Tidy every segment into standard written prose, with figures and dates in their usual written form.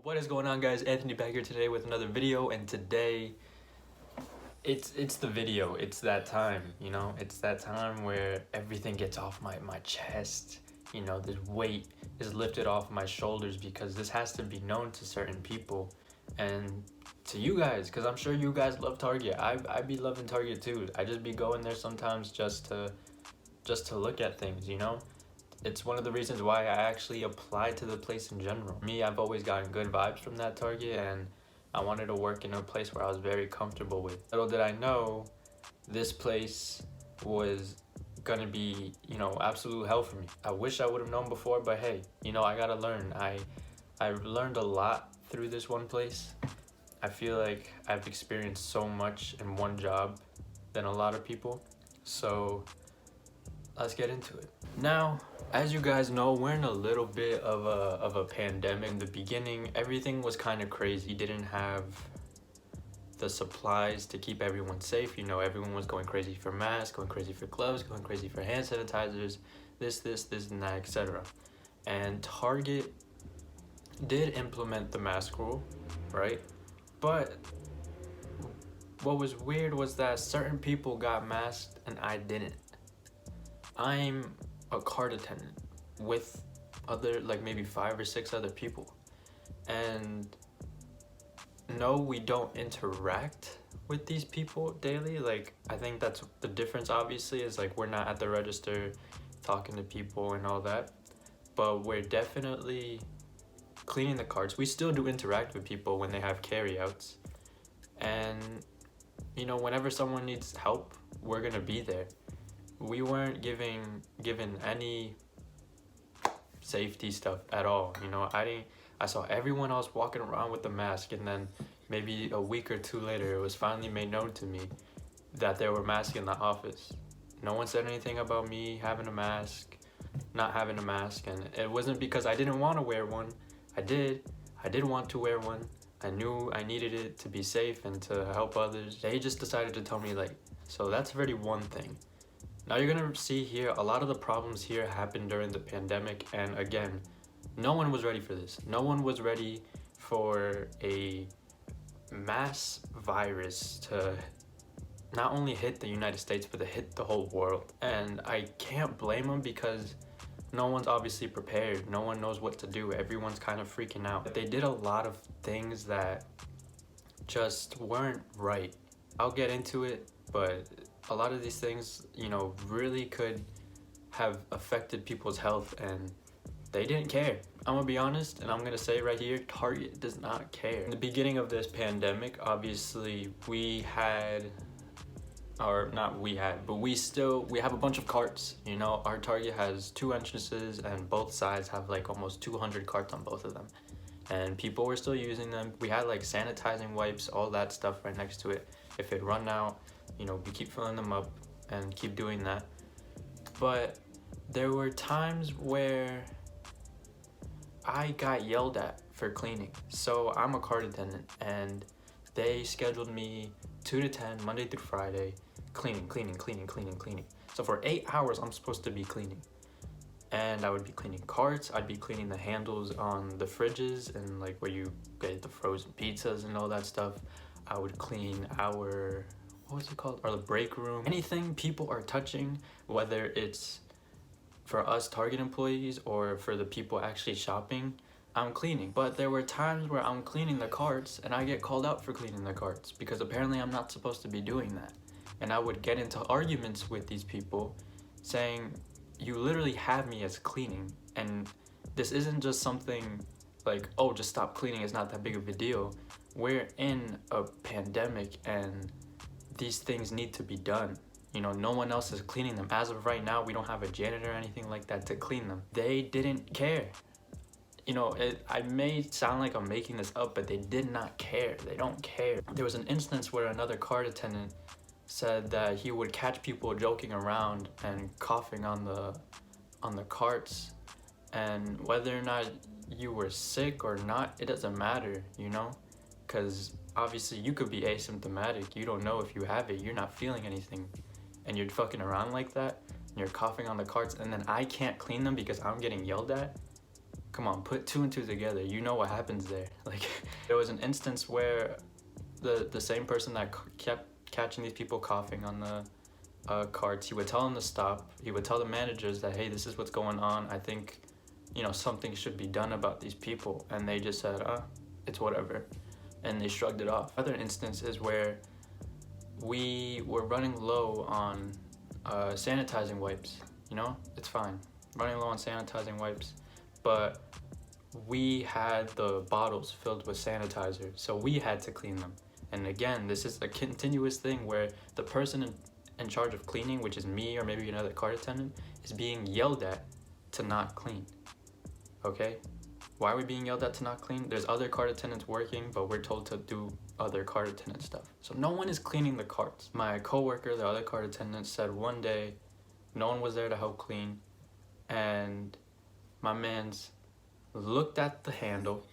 What is going on, guys? Anthony back here today with another video, and today it's the video. It's that time, it's that time where everything gets off my chest. The weight is lifted off my shoulders because this has to be known to certain people and to you guys, because I'm sure you guys love Target. I be loving Target too. I just be going there sometimes just to look at things. It's one of the reasons why I actually applied to the place in general. Me, I've always gotten good vibes from that Target, and I wanted to work in a place where I was very comfortable with. Little did I know, this place was gonna be, absolute hell for me. I wish I would have known before, but hey, I gotta learn. I've learned a lot through this one place. I feel like I've experienced so much in one job than a lot of people. So let's get into it. Now, as you guys know, we're in a little bit of a pandemic. In the beginning, everything was kind of crazy. Didn't have the supplies to keep everyone safe. Everyone was going crazy for masks, going crazy for gloves, going crazy for hand sanitizers, this, and that, etc. And Target did implement the mask rule, right? But what was weird was that certain people got masked and I didn't. I'm a cart attendant with other, maybe 5 or 6 other people. And no, we don't interact with these people daily. I think that's the difference, obviously, is we're not at the register talking to people and all that. But we're definitely cleaning the carts. We still do interact with people when they have carryouts. And, whenever someone needs help, we're gonna be there. We weren't given any safety stuff at all. I saw everyone else walking around with the mask, and then maybe a week or 2 later, it was finally made known to me that there were masks in the office. No one said anything about me having a mask, not having a mask, and it wasn't because I didn't want to wear one. I did want to wear one. I knew I needed it to be safe and to help others. They just decided to tell me, so that's already one thing. Now you're gonna see here, a lot of the problems here happened during the pandemic, and again, no one was ready for this. No one was ready for a mass virus to not only hit the United States, but to hit the whole world. And I can't blame them because no one's obviously prepared. No one knows what to do. Everyone's kind of freaking out. But they did a lot of things that just weren't right. I'll get into it, but a lot of these things, really could have affected people's health, and they didn't care. I'm gonna be honest, and I'm gonna say right here, Target does not care. In the beginning of this pandemic, obviously, we have a bunch of carts. Our Target has 2 entrances, and both sides have almost 200 carts on both of them. And people were still using them. We had sanitizing wipes, all that stuff right next to it. If it run out, we keep filling them up and keep doing that. But there were times where I got yelled at for cleaning. So I'm a cart attendant, and they scheduled me 2 to 10, Monday through Friday, cleaning. So for 8 hours, I'm supposed to be cleaning. And I would be cleaning carts, I'd be cleaning the handles on the fridges and where you get the frozen pizzas and all that stuff. I would clean our, or the break room. Anything people are touching, whether it's for us Target employees or for the people actually shopping, I'm cleaning. But there were times where I'm cleaning the carts and I get called out for cleaning the carts because apparently I'm not supposed to be doing that. And I would get into arguments with these people saying, you literally have me as cleaning, and this isn't just something oh, just stop cleaning, it's not that big of a deal. We're in a pandemic and these things need to be done. No one else is cleaning them. As of right now, we don't have a janitor or anything like that to clean them. They didn't care. I may sound like I'm making this up, but they did not care. They don't care. There was an instance where another cart attendant said that he would catch people joking around and coughing on the carts, and whether or not you were sick or not, it doesn't matter, because obviously you could be asymptomatic. You don't know if you have it. You're not feeling anything, and you're fucking around like that, and you're coughing on the carts, and then I can't clean them because I'm getting yelled at. Come on, put two and two together. You know what happens there. Like, there was an instance where the same person that kept catching these people coughing on the carts, he would tell them to stop. He would tell the managers that, hey, this is what's going on. I think, something should be done about these people. And they just said, it's whatever. And they shrugged it off. Other instances where we were running low on sanitizing wipes. It's fine. Running low on sanitizing wipes. But we had the bottles filled with sanitizer, so we had to clean them. And again, this is a continuous thing where the person in charge of cleaning, which is me or maybe another cart attendant, is being yelled at to not clean. Okay? Why are we being yelled at to not clean? There's other cart attendants working, but we're told to do other cart attendant stuff. So no one is cleaning the carts. My coworker, the other cart attendant, said one day no one was there to help clean, and my man's looked at the handle,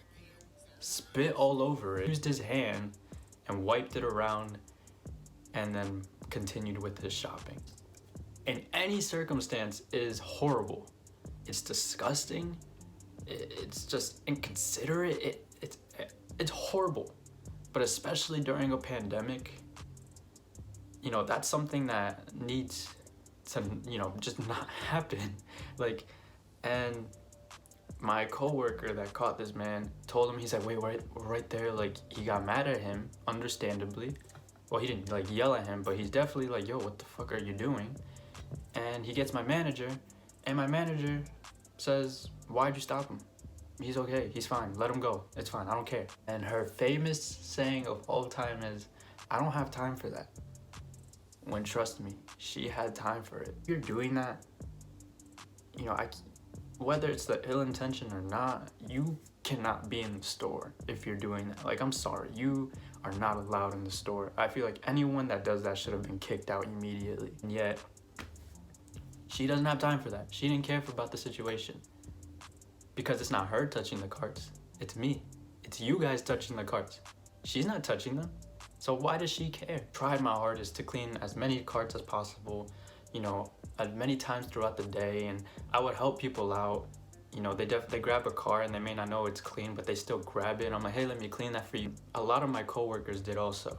spit all over it, used his hand and wiped it around, and then continued with his shopping. In any circumstance is horrible. It's disgusting. It's just inconsiderate. It's horrible. But especially during a pandemic, that's something that needs to, just not happen. And my coworker that caught this man told him, he's like, wait, we're right there. Like, he got mad at him, understandably. Well, he didn't yell at him, but he's definitely like, yo, what the fuck are you doing? And he gets my manager, and my manager says, why'd you stop him? He's okay, he's fine, let him go, it's fine, I don't care. And her famous saying of all time is, I don't have time for that. When, trust me, she had time for it. If you're doing that, whether it's the ill intention or not, you cannot be in the store if you're doing that. I'm sorry, you are not allowed in the store. I feel like anyone that does that should have been kicked out immediately. And yet, she doesn't have time for that. She didn't care about the situation. Because it's not her touching the carts, it's me. It's you guys touching the carts. She's not touching them. So why does she care? Tried my hardest to clean as many carts as possible, as many times throughout the day, and I would help people out. They grab a car and they may not know it's clean, but they still grab it. I'm like, hey, let me clean that for you. A lot of my coworkers did also.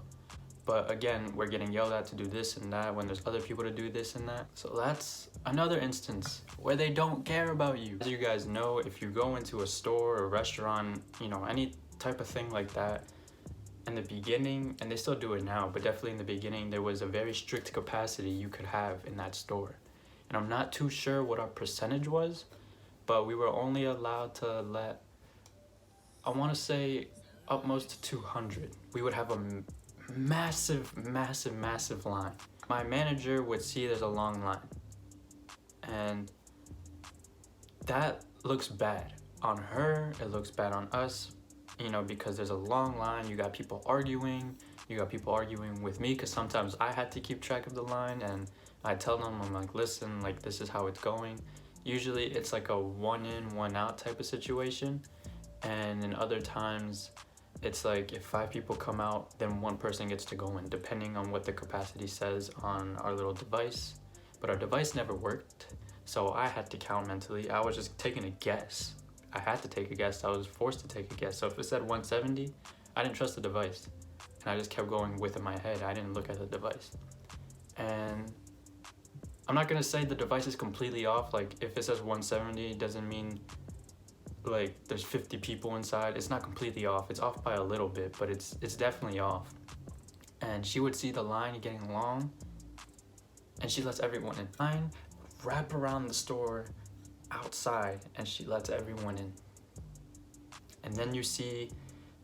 But again, we're getting yelled at to do this and that when there's other people to do this and that. So that's another instance where they don't care about you. As you guys know, if you go into a store or restaurant, any type of thing like that, in the beginning, and they still do it now, but definitely in the beginning, there was a very strict capacity you could have in that store. And I'm not too sure what our percentage was, but we were only allowed to let, I want to say, utmost to 200. We would have a massive line. My manager would see there's a long line, and that looks bad on her, it looks bad on us, because there's a long line. You got people arguing with me, because sometimes I had to keep track of the line, and I tell them, I'm like, listen, this is how it's going. Usually it's like a one in, one out type of situation, and in other times it's like if 5 people come out, then 1 person gets to go in, depending on what the capacity says on our little device. But our device never worked, so I had to count mentally. I was just taking a guess. I had to take a guess. I was forced to take a guess. So if it said 170, I didn't trust the device, and I just kept going with it in my head. I didn't look at the device. And I'm not gonna say the device is completely off. If it says 170, it doesn't mean there's 50 people inside. It's not completely off. It's off by a little bit, but it's definitely off. And she would see the line getting long, and she lets everyone in. Line wrap around the store outside, and she lets everyone in. And then you see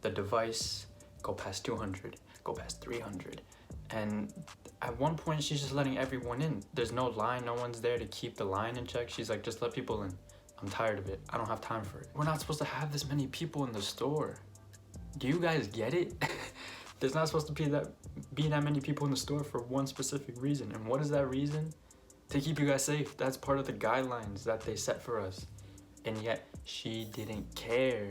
the device go past 200, go past 300, and at one point she's just letting everyone in. There's no line, no one's there to keep the line in check. She's like, just let people in. I'm tired of it. I don't have time for it. We're not supposed to have this many people in the store. Do you guys get it? There's not supposed to be that many people in the store for one specific reason. And what is that reason? To keep you guys safe. That's part of the guidelines that they set for us. And yet she didn't care.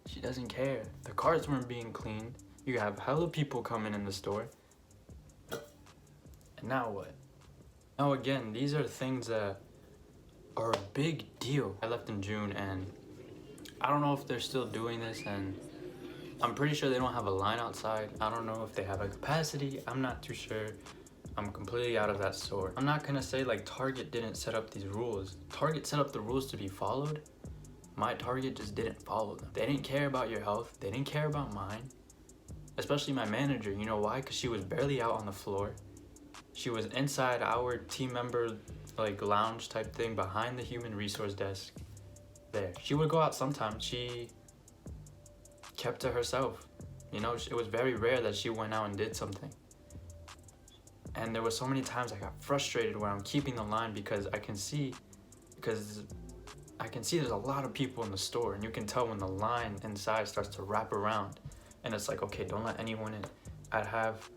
She doesn't care. The carts weren't being cleaned. You have hella people coming in the store. And now what? Now again, these are things that are a big deal. I left in June, and I don't know if they're still doing this, and I'm pretty sure they don't have a line outside. I don't know if they have a capacity. I'm not too sure. I'm completely out of that store. I'm not gonna say like Target didn't set up these rules. Target set up the rules to be followed. My Target just didn't follow them. They didn't care about your health. They didn't care about mine. Especially my manager. You know why? Because she was barely out on the floor. She was inside our team member like lounge type thing behind the human resource desk there. She would go out sometimes. She kept to herself. You know, it was very rare that she went out and did something. And there were so many times I got frustrated when I'm keeping the line because I can see there's a lot of people in the store, and you can tell when the line inside starts to wrap around, and it's like, okay, don't let anyone in. I'd have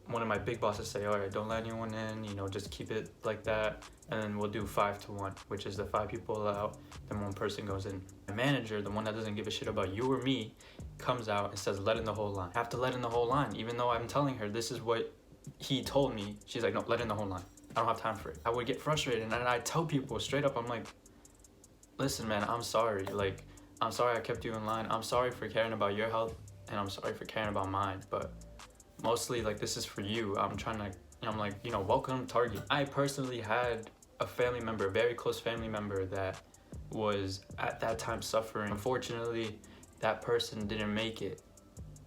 one of my big bosses say, all right, don't let anyone in, you know, just keep it like that, and then we'll do 5 to 1, which is the 5 people out, then 1 person goes in. My manager, the one that doesn't give a shit about you or me, comes out and says, let in the whole line. I have to let in the whole line, even though I'm telling her this is what he told me. She's like, no, let in the whole line. I don't have time for it. I would get frustrated, and I tell people straight up, I'm like, listen, man, I'm sorry. Like, I'm sorry I kept you in line. I'm sorry for caring about your health, and I'm sorry for caring about mine. But mostly, like, this is for you. I'm trying to, I'm like, you know, welcome Target. I personally had a family member, a very close family member that was at that time suffering. Unfortunately, that person didn't make it.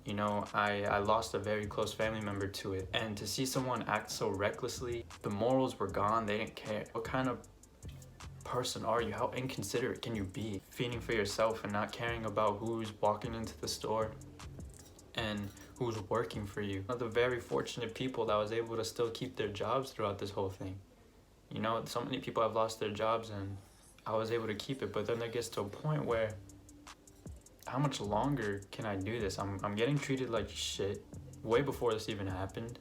You know, I lost a very close family member to it. And to see someone act so recklessly, the morals were gone, they didn't care. What kind of person are you? How inconsiderate can you be? Feeding for yourself and not caring about who's walking into the store and who's working for you. One of the very fortunate people that was able to still keep their jobs throughout this whole thing. You know, so many people have lost their jobs and I was able to keep it, but then there gets to a point where how much longer can I do this? I'm getting treated like shit way before this even happened.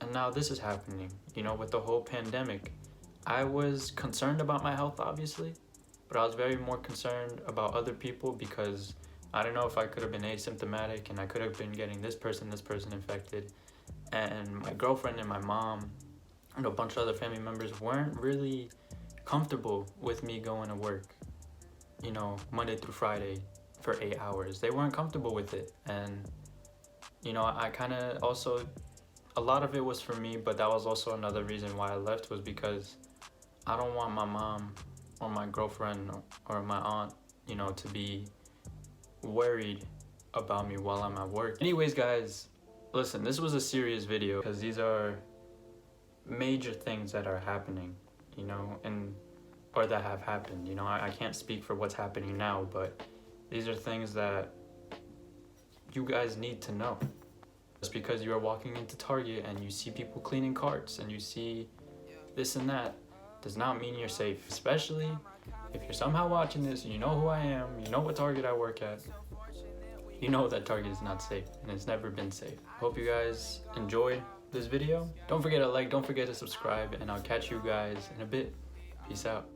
And now this is happening, you know, with the whole pandemic. I was concerned about my health, obviously, but I was very more concerned about other people because I don't know if I could have been asymptomatic and I could have been getting this person infected. And my girlfriend and my mom and a bunch of other family members weren't really comfortable with me going to work, you know, Monday through Friday for 8 hours. They weren't comfortable with it. And, you know, I kind of also, a lot of it was for me, but that was also another reason why I left, was because I don't want my mom or my girlfriend or my aunt, you know, to be worried about me while I'm at work. Anyways, guys, listen, this was a serious video because these are major things that are happening, you know, or that have happened. You know, I can't speak for what's happening now, but these are things that you guys need to know. Just because you are walking into Target and you see people cleaning carts and you see this and that does not mean you're safe. Especially if you're somehow watching this and you know who I am, you know what Target I work at, you know that Target is not safe and it's never been safe. Hope you guys enjoyed this video. Don't forget to like, don't forget to subscribe, and I'll catch you guys in a bit. Peace out.